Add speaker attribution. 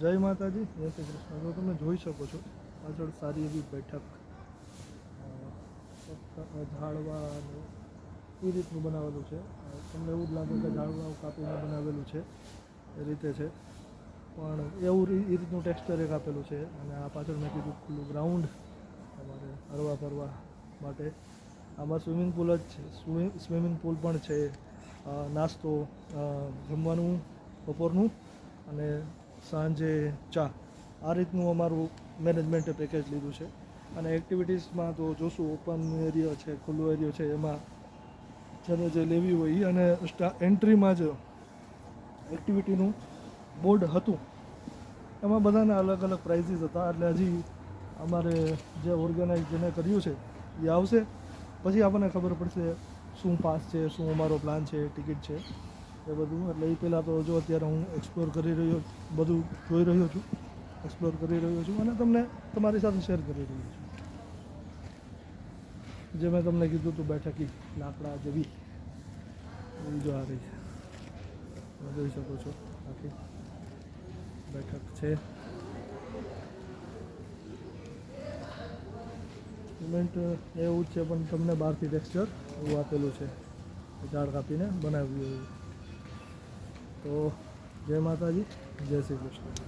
Speaker 1: જય માતાજી, જય શ્રી કૃષ્ણ. તો તમે જોઈ શકો છો પાછળ સારી એવી બેઠક ઝાડવા અને એ રીતનું બનાવેલું છે. તમને એવું જ લાગે કે ઝાડવાઓ કાપીને બનાવેલું છે એ રીતે છે, પણ એવું એ રીતનું ટેક્સચર એક આપેલું છે. અને આ પાછળ મેં કીધું ખુલ્લું ગ્રાઉન્ડ તમારે હરવા ફરવા માટે. આમાં સ્વિમિંગ પુલ જ છે, સ્વિમિંગ પુલ પણ છે, નાસ્તો, જમવાનું બપોરનું અને સાંજે ચા, આ રીતનું અમારું મેનેજમેન્ટે પેકેજ લીધું છે. અને એક્ટિવિટીઝમાં તો જોશું, ઓપન એરિયો છે, ખુલ્લો એરિયો છે, એમાં જેને જે લેવી હોય એ. અને એન્ટ્રીમાં જ એક્ટિવિટીનું બોર્ડ હતું, એમાં બધાના અલગ અલગ પ્રાઇઝીસ હતા. એટલે હજી અમારે જે ઓર્ગેનાઇઝ જેને કર્યું છે એ આવશે પછી આપણને ખબર પડશે શું પાસ છે, શું અમારો પ્લાન છે, ટિકિટ છે, એ બધું. એટલે એ પહેલાં તો જો અત્યારે હું એક્સપ્લોર કરી રહ્યો, બધું જોઈ રહ્યો છું, એક્સપ્લોર કરી રહ્યો છું અને તમને તમારી સાથે શેર કરી રહ્યો છું. જે મેં તમને કીધું હતું બેઠકી લાકડા જેવી, એ જો આ રહી છે, તમે જોઈ શકો છો. આખી બેઠક છે. સિમેન્ટ એવું જ છે, પણ તમને બહારથી ટેક્સચર એવું આપેલું છે, ઝાડ કાપીને બનાવ્યું એવું. તો જય માતાજી, જય શ્રી કૃષ્ણ.